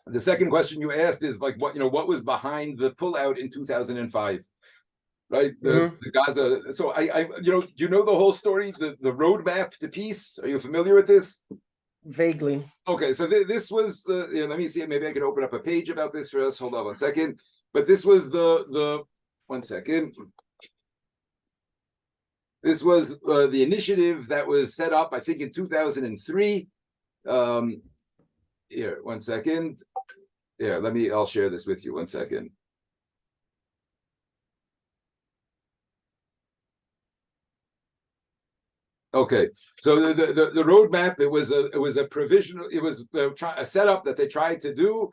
The second question you asked is like what was behind the pullout in 2005, right? The Gaza. So do you know the whole story, the roadmap to peace? Are you familiar with this? Vaguely. Okay, so this was let me see. Maybe I can open up a page about this for us. Hold on one second. But this was the 1 second. This was the initiative that was set up, I think, in 2003. Here, 1 second. Yeah, I'll share this with you. 1 second. Okay, so the roadmap, it was a provisional, it was a setup that they tried to do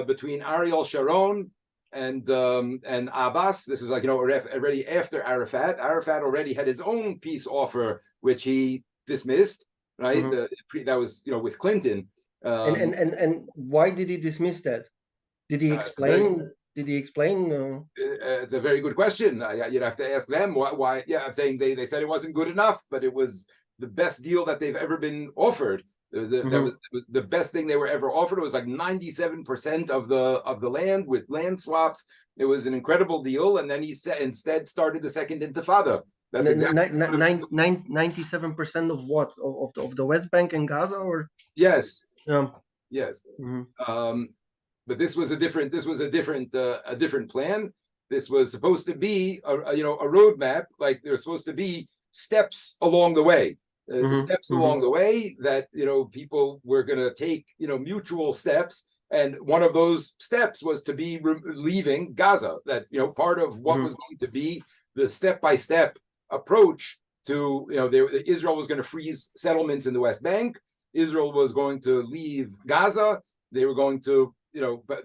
between Ariel Sharon and Abbas. This is like already after Arafat. Arafat already had his own peace offer, which he dismissed. Right, that was with Clinton. And why did he dismiss that? Did he explain? Did he explain? It's a very good question. You'd have to ask them why. Yeah, I'm saying they said it wasn't good enough, but it was the best deal that they've ever been offered. That was the best thing they were ever offered. It was like 97% of the land with land swaps. It was an incredible deal. And then he instead started the second Intifada. That's exactly 97% of what? Of the West Bank and Gaza, or yes, yes. Mm-hmm. But this was a different plan. This was supposed to be a roadmap. Like there were supposed to be steps along the way. Along the way that people were going to take mutual steps, and one of those steps was to be leaving Gaza. That part of what was going to be the step-by-step approach to Israel was going to freeze settlements in the West Bank. Israel was going to leave Gaza. They were going to but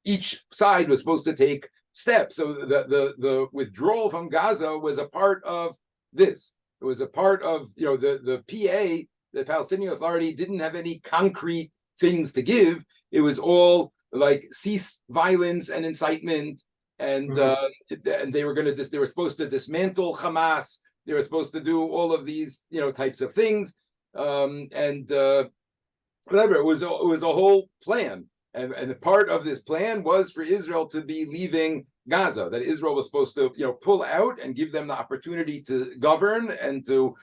each side was supposed to take steps. So the withdrawal from Gaza was a part of this. It was a part of the PA. The Palestinian Authority didn't have any concrete things to give. It was all like cease violence and incitement, and they were supposed to dismantle Hamas. They were supposed to do all of these types of things, and whatever. It was a whole plan. And the part of this plan was for Israel to be leaving Gaza, that Israel was supposed to, pull out and give them the opportunity to govern and to,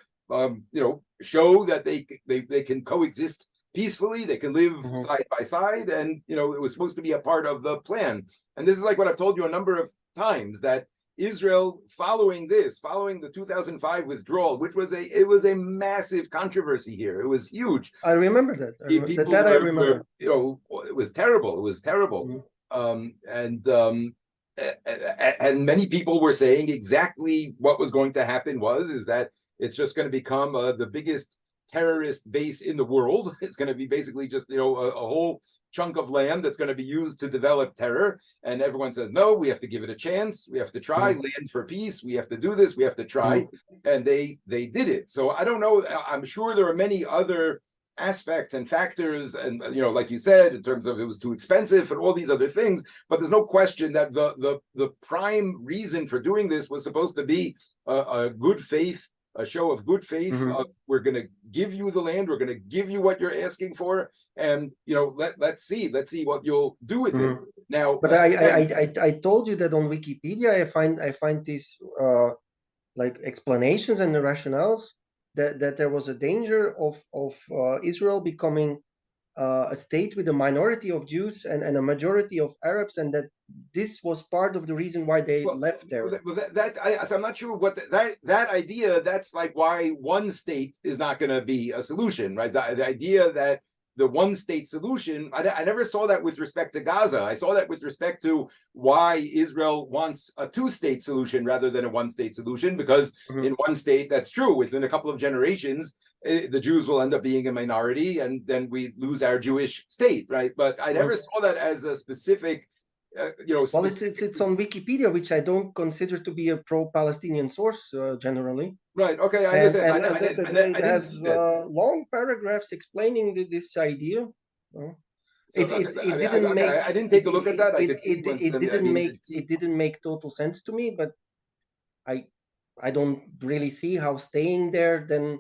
show that they can coexist peacefully, they can live side by side, and it was supposed to be a part of the plan. And this is like what I've told you a number of times, that Israel, following the 2005 withdrawal, which was a massive controversy here. It was huge. I remember that. I remember. It was terrible. It was terrible. And many people were saying exactly what was going to happen is that it's just going to become the biggest terrorist base in the world. It's going to be basically just a whole chunk of land that's going to be used to develop terror. And everyone says, no, we have to give it a chance. We have to try land for peace. We have to do this. We have to try. And they did it. So I don't know. I'm sure there are many other aspects and factors, and like you said, in terms of it was too expensive and all these other things, but there's no question that the prime reason for doing this was supposed to be a show of good faith. We're going to give you the land, we're going to give you what you're asking for, and let's see what you'll do with it now. But I told you that on Wikipedia I find these like explanations and the rationales that there was a danger of Israel becoming a state with a minority of Jews and a majority of Arabs, and that this was part of the reason why they left there. So I'm not sure what that idea. That's like why one state is not going to be a solution, right? The idea that the one-state solution, I never saw that with respect to Gaza. I saw that with respect to why Israel wants a two-state solution rather than a one-state solution, because in one state, that's true. Within a couple of generations, the Jews will end up being a minority, and then we lose our Jewish state, right? But I never saw that as a specific well, it's on Wikipedia, which I don't consider to be a pro-Palestinian source generally. Right. Okay, I understand. It has long paragraphs explaining this idea. I didn't take a look at that. It didn't make total sense to me, but I don't really see how staying there then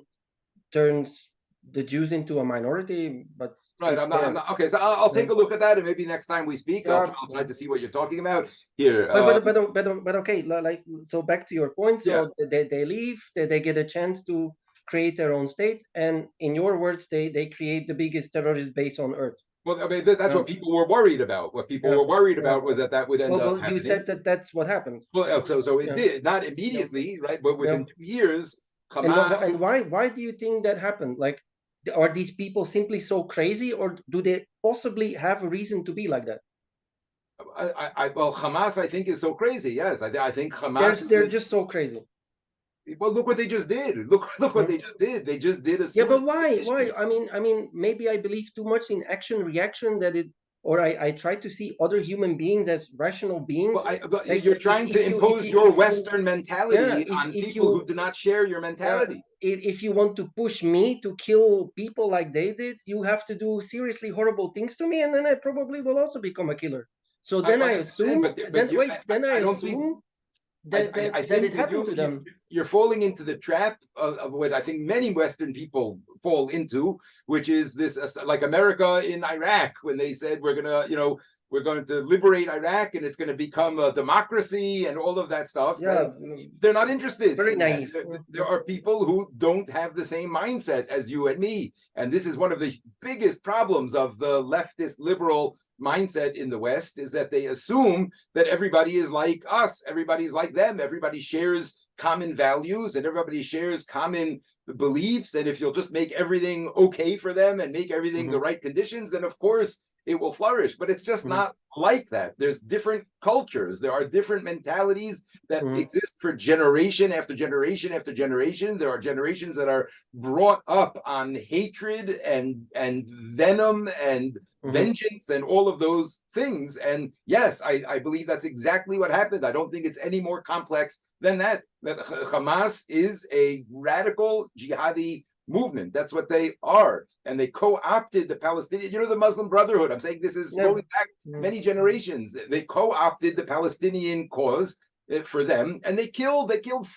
turns the Jews into a minority, but Right. it's I'm there. not okay. So I'll take a look at that, and maybe next time we speak, Yeah, I'll try to see what you're talking about here. but okay, like, so back to your point. Yeah. So they leave, they get a chance to create their own state, and in your words, they create the biggest terrorist base on earth. Well, I mean, that's Yeah, what people were worried about. What people yeah, were worried yeah. about was that that would end up Well, you happening. said that that's what happened. Well, so it Yeah, did, not yeah, immediately, right? But yeah. within 2 years, And Hamas. why do you think that happened? Like, are these people simply so crazy, or do they possibly have a reason to be like that? Well, Hamas, I think, is so crazy. Yes, I think Hamas They're just so crazy. well, look what they just did. Look what Hmm? they just did. They just did a Yeah, but suicide why? mission. I mean, maybe I believe too much in action reaction that it, or I try to see other human beings as rational beings. But Like, you're trying to impose your Western yeah, mentality on if people who you do not share your yeah, mentality. if you want to push me to kill people like they did, you have to do seriously horrible things to me, and then I probably will also become a killer. So then I I understand, assume, then wait, then I I don't think assume that I that think it that happened to them. you're falling into the trap of what I think many Western people fall into, which is this like America in Iraq when they said we're going to liberate Iraq and it's going to become a democracy and all of that stuff. And Yeah, they're not interested very in that. naive. There are people who don't have the same mindset as you and me, and this is one of the biggest problems of the leftist liberal mindset in the West is that they assume that everybody is like us, everybody's like them, everybody shares common values and everybody shares common beliefs. And if you'll just make everything okay for them and make everything the right conditions, then of course it will flourish. But it's just not like that. There's different cultures, there are different mentalities that exist for generation after generation after generation. There are generations that are brought up on hatred and venom and vengeance and all of those things. And yes, I believe that's exactly what happened. I don't think it's any more complex than that. Hamas is a radical jihadi movement. That's what they are. And they co-opted the Palestinian, the Muslim Brotherhood. I'm saying this is going back many generations. They co-opted the Palestinian cause for them, and they killed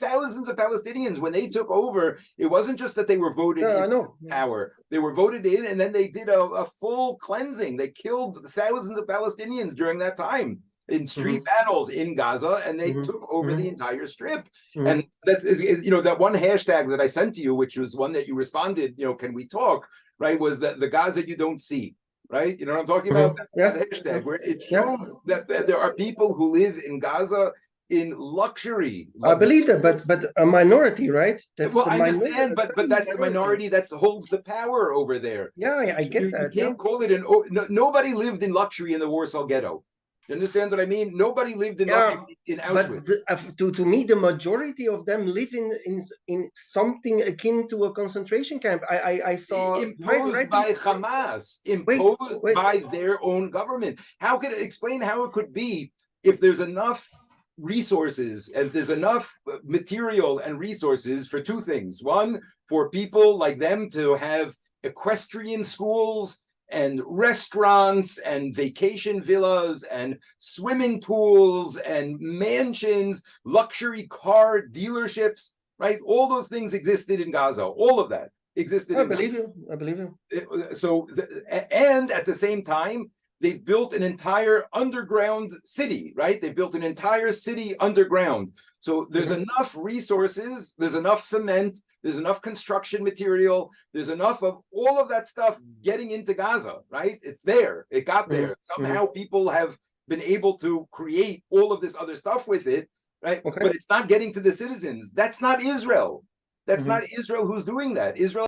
thousands of Palestinians when they took over. It wasn't just that they were voted into power; they were voted in, and then they did a full cleansing. They killed thousands of Palestinians during that time in street battles in Gaza, and they took over the entire strip. And that's that one hashtag that I sent to you, which was one that you responded. Can we talk? Right? Was that the Gaza you don't see? Right? You know what I'm talking about? That hashtag where it shows that there are people who live in Gaza in luxury. I believe that, but a minority, right? That's well, the I minority. understand, but that's the minority that holds the power over there. Yeah, I get You that. can't call it nobody lived in luxury in the Warsaw Ghetto. You understand what I mean? Nobody lived in luxury in Auschwitz. But to me, the majority of them live in something akin to a concentration camp. I saw imposed by Hamas, imposed by their own government. How could it explain how it could be if there's enough resources and there's enough material and resources for two things? One, for people like them to have equestrian schools and restaurants and vacation villas and swimming pools and mansions, luxury car dealerships, right? All those things existed in Gaza. All of that existed in Gaza. I believe you. So, and at the same time, they've built an entire underground city, right? They've built an entire city underground. So there's enough resources, there's enough cement, there's enough construction material, there's enough of all of that stuff getting into Gaza, right? It's there, it got there. Somehow people have been able to create all of this other stuff with it, right? But it's not getting to the citizens. That's not Israel. That's not Israel who's doing that. Israel